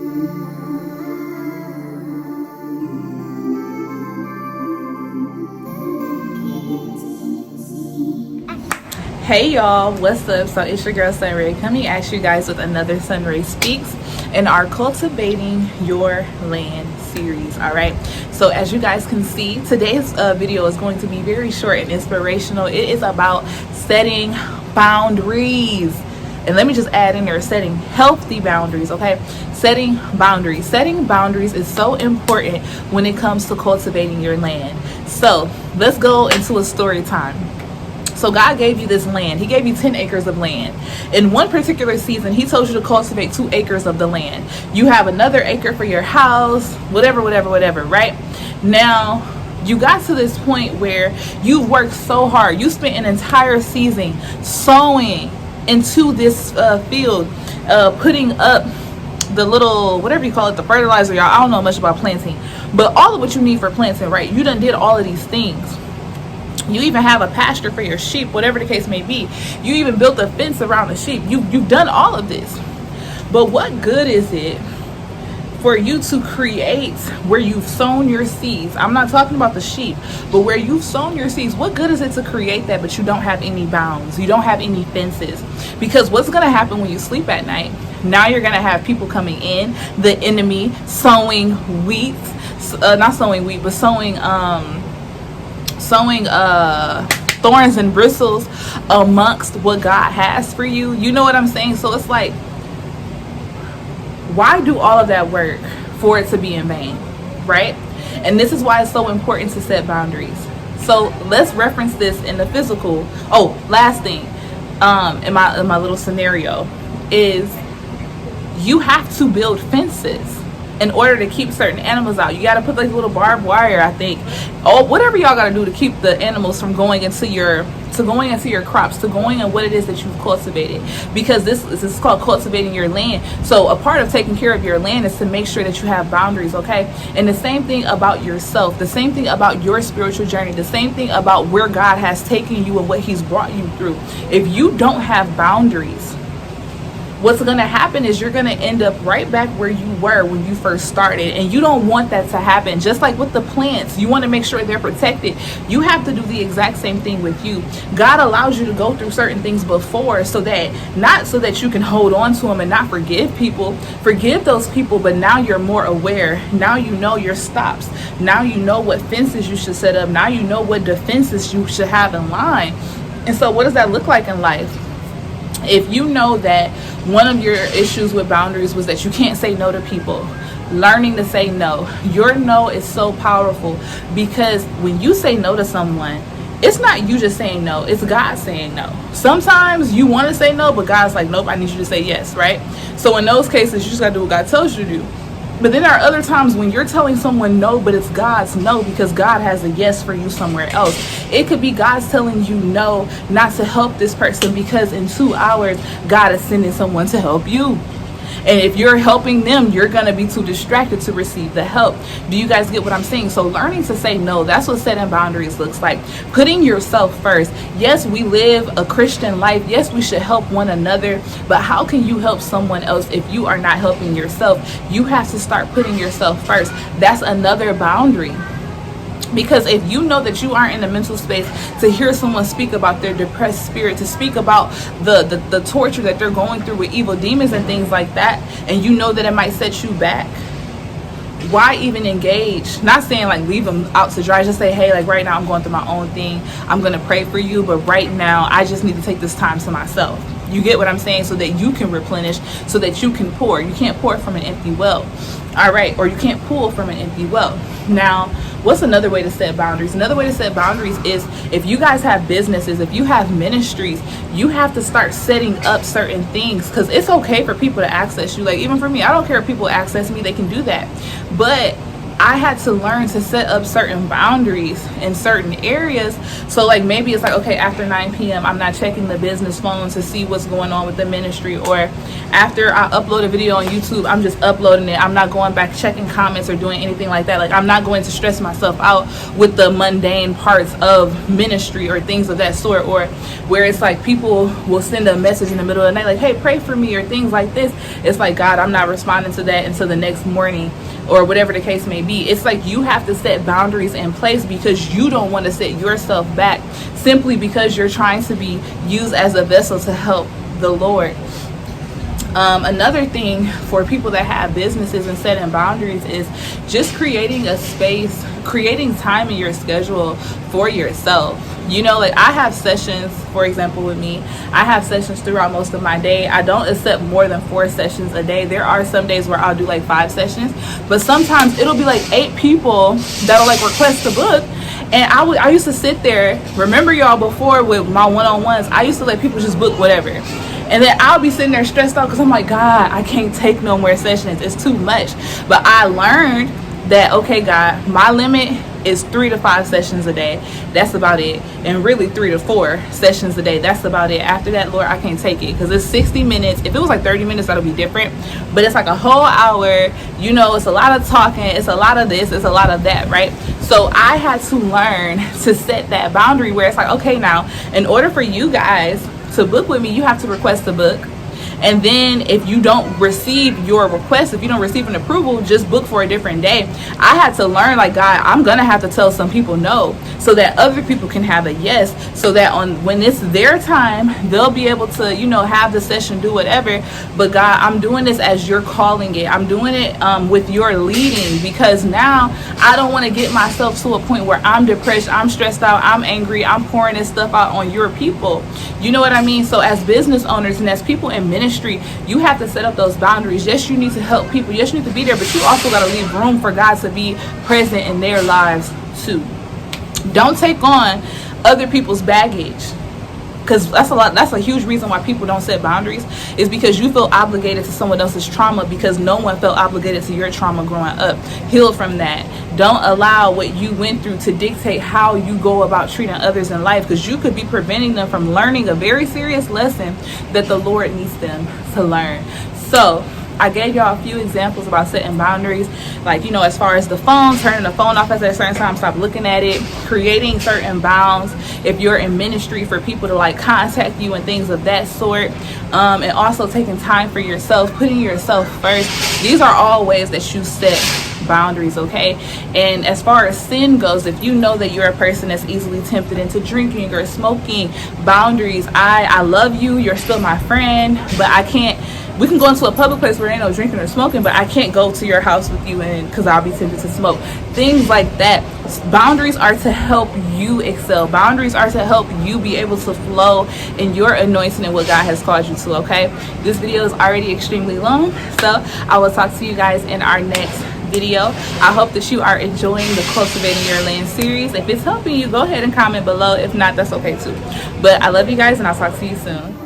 Hey y'all, what's up? So it's your girl Sunray coming at you guys with another Sunray Speaks in our Cultivating Your Land series. All right, so as you guys can see, today's video is going to be very short and inspirational. It is about setting boundaries. And let me just add in there, setting healthy boundaries, okay? Setting boundaries. Setting boundaries is so important when it comes to cultivating your land. So let's go into a story time. So God gave you this land. He gave you 10 acres of land. In one particular season, he told you to cultivate 2 acres of the land. You have another acre for your house, whatever, right? Now, you got to this point where you worked so hard. You spent an entire season sowing into this field, putting up the little, whatever you call it, the fertilizer, y'all. I don't know much about planting, but all of what you need for planting, right? You done did all of these things. You even have a pasture for your sheep, whatever the case may be. You even built a fence around the sheep. You've done all of this. But what good is it for you to create where you've sown your seeds? I'm not talking about the sheep, but where you've sown your seeds. What good is it to create that, but you don't have any bounds? You don't have any fences. Because what's going to happen when you sleep at night? Now you're going to have people coming in, the enemy, sowing wheat, not sowing wheat, but sowing thorns and bristles amongst what God has for you. You know what I'm saying? So it's like, why do all of that work for it to be in vain, right? And this is why it's so important to set boundaries. So let's reference this in the physical. Oh, last thing, in my little scenario is you have to build fences in order to keep certain animals out. You got to put like little barbed wire, I think, or whatever y'all got to do to keep the animals from going into your crops, to going in what it is that you've cultivated. Because this is called cultivating your land. So a part of taking care of your land is to make sure that you have boundaries, okay? And the same thing about yourself, the same thing about your spiritual journey, the same thing about where God has taken you and what he's brought you through. If you don't have boundaries, what's going to happen is you're going to end up right back where you were when you first started. And you don't want that to happen. Just like with the plants, you want to make sure they're protected. You have to do the exact same thing with you. God allows you to go through certain things before, so that you can hold on to them and not forgive people. Forgive those people, but now you're more aware. Now you know your stops. Now you know what fences you should set up. Now you know what defenses you should have in line. And so what does that look like in life? If you know that one of your issues with boundaries was that you can't say no to people, learning to say no. Your no is so powerful, because when you say no to someone, it's not you just saying no, it's God saying no. Sometimes you want to say no, but God's like, nope, I need you to say yes, right? So in those cases, you just got to do what God tells you to do. But then there are other times when you're telling someone no, but it's God's no, because God has a yes for you somewhere else. It could be God's telling you no, not to help this person, because in 2 hours, God is sending someone to help you. And if you're helping them, you're going to be too distracted to receive the help. Do you guys get what I'm saying? So learning to say no, that's what setting boundaries looks like. Putting yourself first. Yes, we live a Christian life. Yes, we should help one another. But how can you help someone else if you are not helping yourself? You have to start putting yourself first. That's another boundary. Because if you know that you aren't in the mental space to hear someone speak about their depressed spirit, to speak about the torture that they're going through with evil demons and things like that, and you know that it might set you back, why even engage? Not saying like leave them out to dry, just say, hey, like right now I'm going through my own thing, I'm going to pray for you, but right now I just need to take this time to myself. You get what I'm saying? So that you can replenish, so that you can pour. You can't pour from an empty well. All right. Or you can't pull from an empty well. Now, what's another way to set boundaries? Another way to set boundaries is, if you guys have businesses, if you have ministries, you have to start setting up certain things, because it's okay for people to access you. Like, even for me, I don't care if people access me, they can do that. But I had to learn to set up certain boundaries in certain areas. So like maybe it's like, okay, after 9 p.m. I'm not checking the business phone to see what's going on with the ministry, or after I upload a video on YouTube, I'm just uploading it. I'm not going back checking comments or doing anything like that. Like, I'm not going to stress myself out with the mundane parts of ministry or things of that sort, or where it's like people will send a message in the middle of the night like, hey, pray for me, or things like this. It's like, God, I'm not responding to that until the next morning, or whatever the case may be. It's like you have to set boundaries in place because you don't want to set yourself back simply because you're trying to be used as a vessel to help the Lord. Another thing for people that have businesses and setting boundaries is just creating a space, creating time in your schedule for yourself. You know, like I have sessions, for example, with me, I have sessions throughout most of my day. I don't accept more than 4 sessions a day. There are some days where I'll do like 5 sessions, but sometimes it'll be like 8 people that'll like request a book. And I used to sit there, remember y'all, before with my one-on-ones, I used to let people just book whatever. And then I'll be sitting there stressed out because I'm like, God, I can't take no more sessions. It's too much. But I learned that, okay, God, my limit is 3 to 5 sessions a day. That's about it. And really 3 to 4 sessions a day. That's about it. After that, Lord, I can't take it because it's 60 minutes. If it was like 30 minutes, that'll be different. But it's like a whole hour. You know, it's a lot of talking. It's a lot of this. It's a lot of that, right? So I had to learn to set that boundary where it's like, okay, now, in order for you guys to book with me, you have to request a book. And then if you don't receive your request, if you don't receive an approval, just book for a different day. I had to learn, like, God, I'm going to have to tell some people no so that other people can have a yes, so that when it's their time, they'll be able to, you know, have the session, do whatever. But God, I'm doing this as you're calling it. I'm doing it with your leading, because now I don't want to get myself to a point where I'm depressed, I'm stressed out, I'm angry, I'm pouring this stuff out on your people. You know what I mean? So as business owners and as people in ministry, you have to set up those boundaries. Yes, you need to help people. Yes, you need to be there, but you also got to leave room for God to be present in their lives too. Don't take on other people's baggage, because that's a huge reason why people don't set boundaries, is because you feel obligated to someone else's trauma because no one felt obligated to your trauma growing up. Heal from that. Don't allow what you went through to dictate how you go about treating others in life, because you could be preventing them from learning a very serious lesson that the Lord needs them to learn. So I gave y'all a few examples about setting boundaries, like, you know, as far as the phone, turning the phone off at a certain time, stop looking at it, creating certain bounds if you're in ministry for people to like contact you and things of that sort, and also taking time for yourself, putting yourself first. These are all ways that you set boundaries, okay? And as far as sin goes, if you know that you're a person that's easily tempted into drinking or smoking, boundaries. I love you, you're still my friend, but I can't, we can go into a public place where there ain't no drinking or smoking, but I can't go to your house with you and because I'll be tempted to smoke. Things like that. Boundaries are to help you excel. Boundaries are to help you be able to flow in your anointing and what God has called you to, okay? This video is already extremely long, so I will talk to you guys in our next video. I hope that you are enjoying the Cultivating Your Land series. If it's helping you, go ahead and comment below. If not, that's okay too. But I love you guys, and I'll talk to you soon.